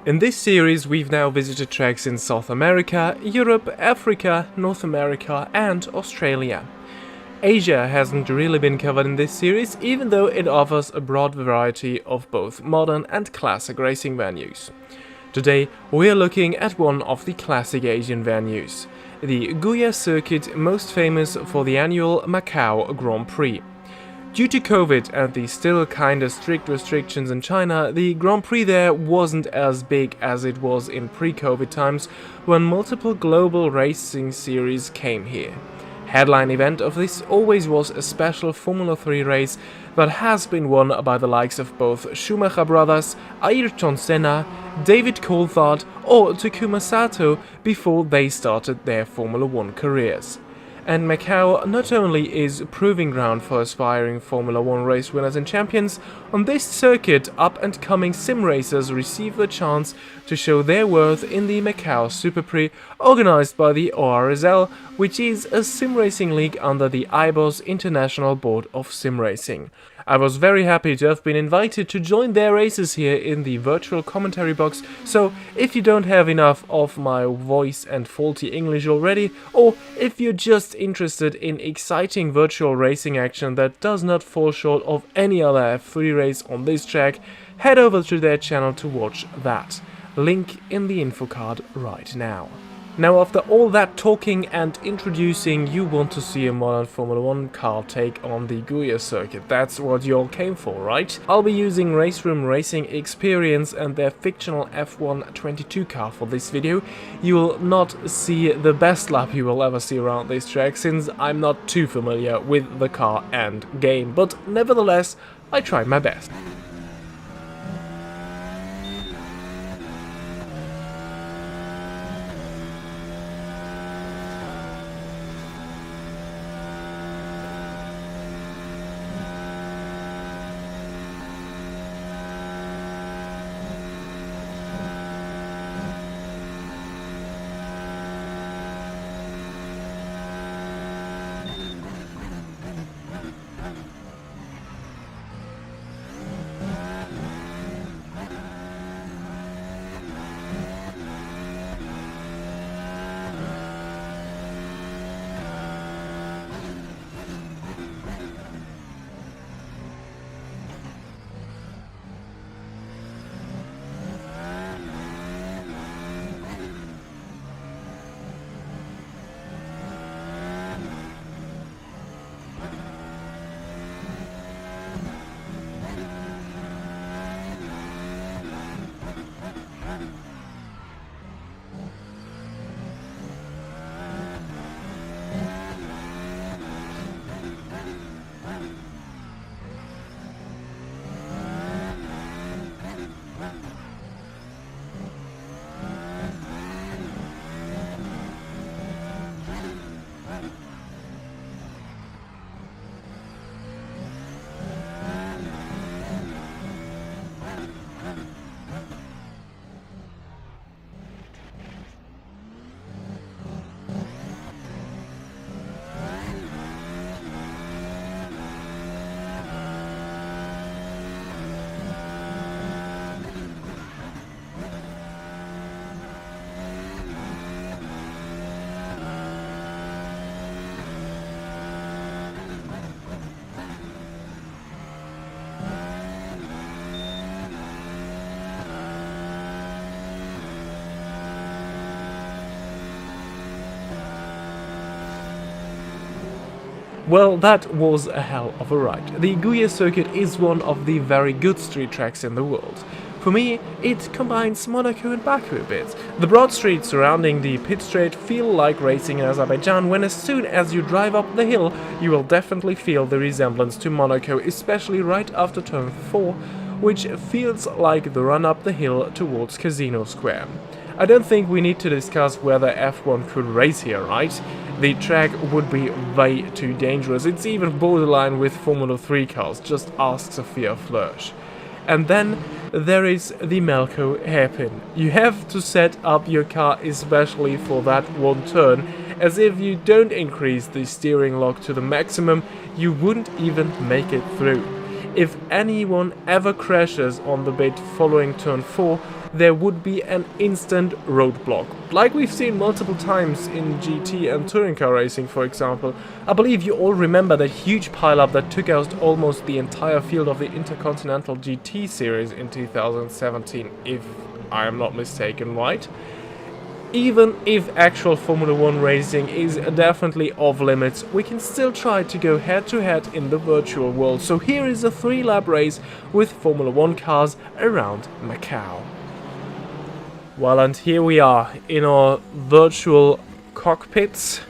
In this series we've now visited tracks in South America, Europe, Africa, North America and Australia. Asia hasn't really been covered in this series, even though it offers a broad variety of both modern and classic racing venues. Today we're looking at one of the classic Asian venues, the Guia Circuit, most famous for the annual Macau Grand Prix. Due to COVID and the still kinda strict restrictions in China, the Grand Prix there wasn't as big as it was in pre-COVID times when multiple global racing series came here. Headline event of this always was a special Formula 3 race that has been won by the likes of both Schumacher brothers, Ayrton Senna, David Coulthard or Takuma Sato before they started their Formula 1 careers. And Macau not only is a proving ground for aspiring Formula 1 race winners and champions, on this circuit up-and-coming sim racers receive the chance to show their worth in the Macau Super Prix, organized by the ORSL, which is a sim racing league under the IBOS International Board of Sim Racing. I was very happy to have been invited to join their races here in the virtual commentary box, so if you don't have enough of my voice and faulty English already, or if you're just interested in exciting virtual racing action that does not fall short of any other F3 race on this track, head over to their channel to watch that. Link in the info card right now. Now, after all that talking and introducing, you want to see a modern Formula 1 car take on the Guia Circuit. That's what you all came for, right? I'll be using Race Room Racing Experience and their fictional F1 22 car for this video. You will not see the best lap you will ever see around this track, since I'm not too familiar with the car and game, but nevertheless, I tried my best. Well, that was a hell of a ride. The Guia Circuit is one of the very good street tracks in the world. For me, it combines Monaco and Baku a bit. The broad streets surrounding the pit straight feel like racing in Azerbaijan, when as soon as you drive up the hill, you will definitely feel the resemblance to Monaco, especially right after turn 4, which feels like the run up the hill towards Casino Square. I don't think we need to discuss whether F1 could race here, right? The track would be way too dangerous. It's even borderline with Formula 3 cars, just ask Sophia Flörsch. And then there is the Malco hairpin. You have to set up your car especially for that one turn, as if you don't increase the steering lock to the maximum, you wouldn't even make it through. If anyone ever crashes on the bit following turn 4, there would be an instant roadblock. Like we've seen multiple times in GT and touring car racing, for example. I believe you all remember that huge pileup that took out almost the entire field of the Intercontinental GT series in 2017, if I am not mistaken, right? Even if actual Formula 1 racing is definitely off limits, we can still try to go head-to-head in the virtual world. So here is a 3-lap race with Formula 1 cars around Macau. Well, and here we are in our virtual cockpits,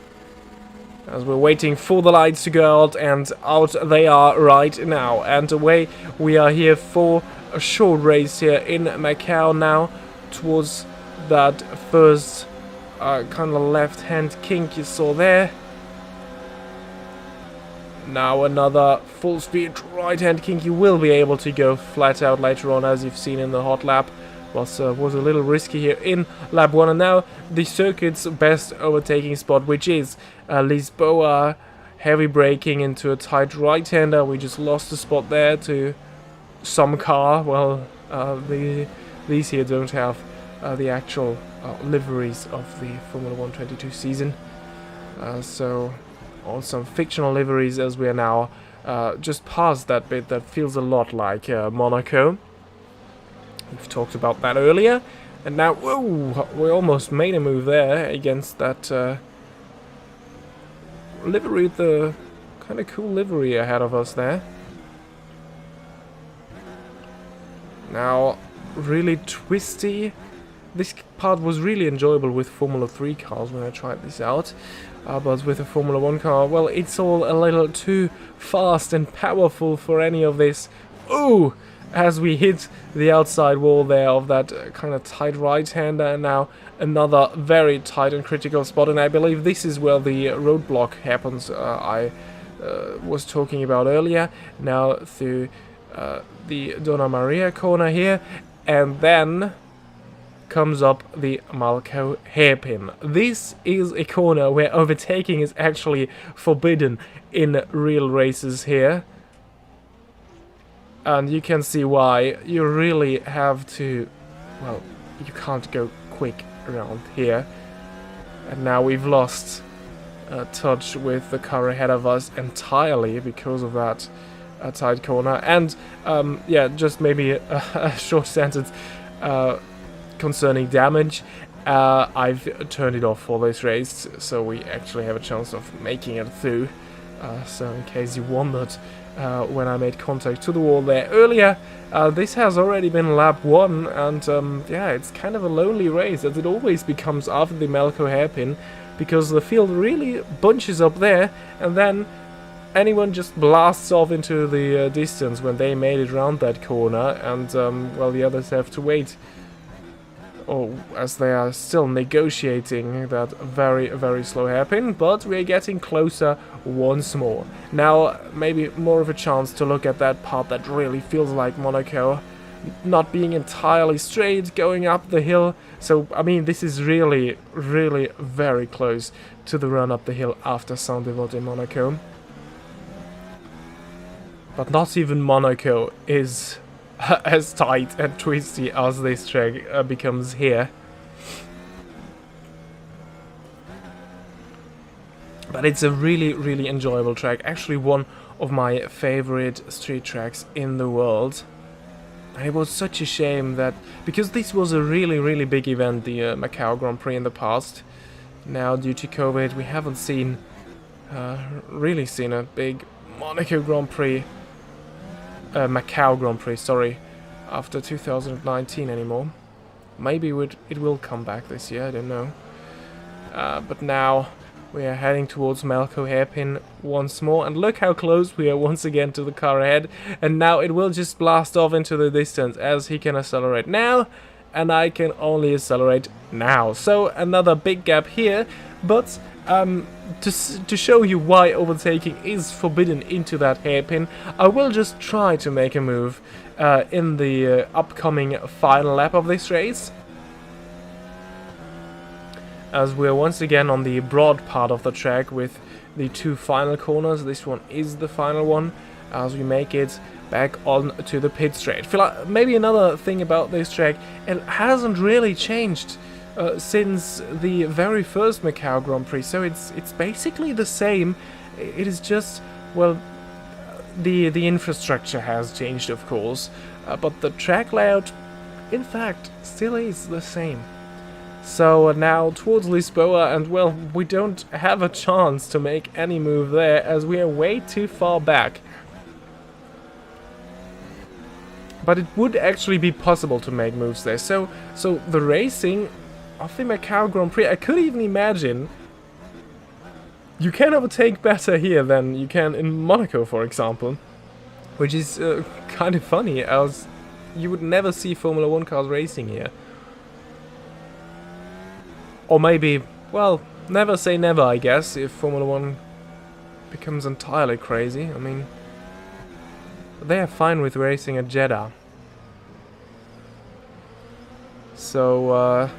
as we're waiting for the lights to go out, and out they are right now. And away we are here for a short race here in Macau now, towards that first kind of left-hand kink you saw there. Now another full-speed right-hand kink. You will be able to go flat out later on, as you've seen in the Hotlap. Was a little risky here in lap 1, and now the circuit's best overtaking spot, which is Lisboa, heavy braking into a tight right-hander. We just lost the spot there to some car. Well, these here don't have the actual liveries of the Formula 1 22 season. So on some fictional liveries, as we are now just past that bit that feels a lot like Monaco. We've talked about that earlier. And now, whoa, we almost made a move there against that livery, the kind of cool livery ahead of us there. Now, really twisty. This part was really enjoyable with Formula 3 cars when I tried this out, but with a Formula 1 car, well, it's all a little too fast and powerful for any of this. Ooh! As we hit the outside wall there of that kind of tight right-hander, and now another very tight and critical spot, and I believe this is where the roadblock happens I was talking about earlier. Now through the Donna Maria corner here, and then comes up the Macau hairpin. This is a corner where overtaking is actually forbidden in real races here. And you can see why. You really have to, well, you can't go quick around here. And now we've lost touch with the car ahead of us entirely because of that tight corner. And yeah, just maybe a short sentence concerning damage. I've turned it off for this race, so we actually have a chance of making it through. So in case you wondered when I made contact to the wall there earlier, this has already been lap 1, and yeah, it's kind of a lonely race, as it always becomes after the Macau hairpin, because the field really bunches up there, and then anyone just blasts off into the distance when they made it around that corner, and well, the others have to wait. Oh, as they are still negotiating that very, very slow hairpin, but we're getting closer once more. Now, maybe more of a chance to look at that part that really feels like Monaco, not being entirely straight, going up the hill. So, I mean, this is really, really very close to the run up the hill after Saint-Devote in Monaco. But not even Monaco is as tight and twisty as this track becomes here. But it's a really, really enjoyable track. Actually one of my favorite street tracks in the world. And it was such a shame that, because this was a really, really big event, the Macau Grand Prix in the past. Now, due to COVID, we haven't seen, really seen a big Monaco Grand Prix, Macau Grand Prix, sorry, after 2019 anymore. Maybe it will come back this year, I don't know. But now we are heading towards Macau hairpin once more, and look how close we are once again to the car ahead, and now it will just blast off into the distance as he can accelerate now, and I can only accelerate now. So another big gap here, but to show you why overtaking is forbidden into that hairpin, I will just try to make a move in the upcoming final lap of this race, as we're once again on the broad part of the track with the two final corners. This one is the final one, as we make it back on to the pit straight. Maybe another thing about this track, it hasn't really changed since the very first Macau Grand Prix, so it's basically the same. It is just, well, the infrastructure has changed, of course, but the track layout, in fact, still is the same. So now towards Lisboa, and well, we don't have a chance to make any move there as we are way too far back. But it would actually be possible to make moves there. So the racing of the Macau Grand Prix, I could even imagine you can overtake better here than you can in Monaco, for example. Which is kind of funny, as you would never see Formula 1 cars racing here. Or maybe, well, never say never, I guess, if Formula 1 becomes entirely crazy. I mean, they are fine with racing at Jeddah. So,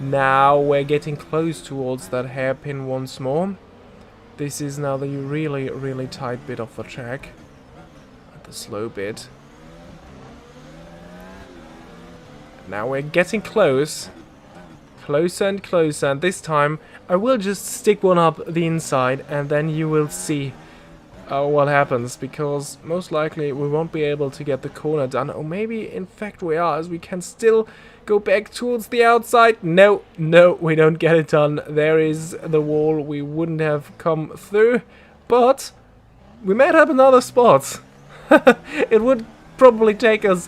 now we're getting close towards that hairpin once more. This is now the really, really tight bit of the track. The slow bit. Now we're getting close. Closer and closer, and this time I will just stick one up the inside and then you will see what happens, because most likely we won't be able to get the corner done, or maybe in fact we are, as we can still go back towards the outside. No, we don't get it done. There is the wall, we wouldn't have come through, but we might have another spot. It would probably take us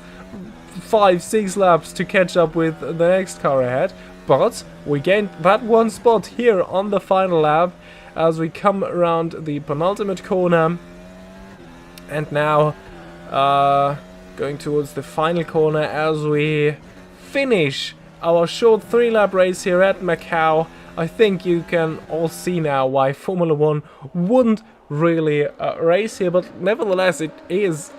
5-6 laps to catch up with the next car ahead. But we gained that one spot here on the final lap as we come around the penultimate corner. And now going towards the final corner as we finish our short 3-lap race here at Macau. I think you can all see now why Formula 1 wouldn't really race here, but nevertheless it is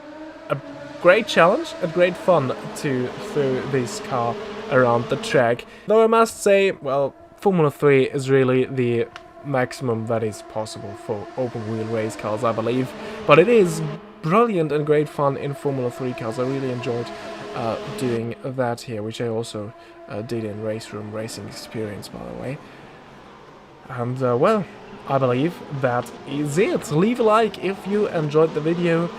a great challenge and great fun to throw this car around the track. Though I must say, well, Formula 3 is really the maximum that is possible for open wheel race cars, I believe. But it is brilliant and great fun in Formula 3 cars. I really enjoyed doing that here, which I also did in Race Room Racing Experience, by the way. And well, I believe that is it. Leave a like if you enjoyed the video.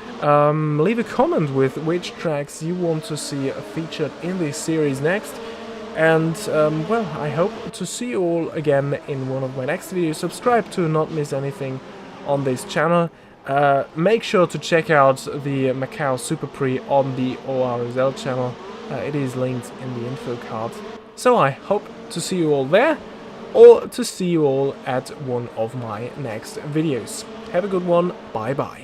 Leave a comment with which tracks you want to see featured in this series next. And well, I hope to see you all again in one of my next videos. Subscribe to not miss anything on this channel. Make sure to check out the Macau Super Prix on the ORSL channel. It is linked in the info card. So I hope to see you all there, or to see you all at one of my next videos. Have a good one. Bye bye.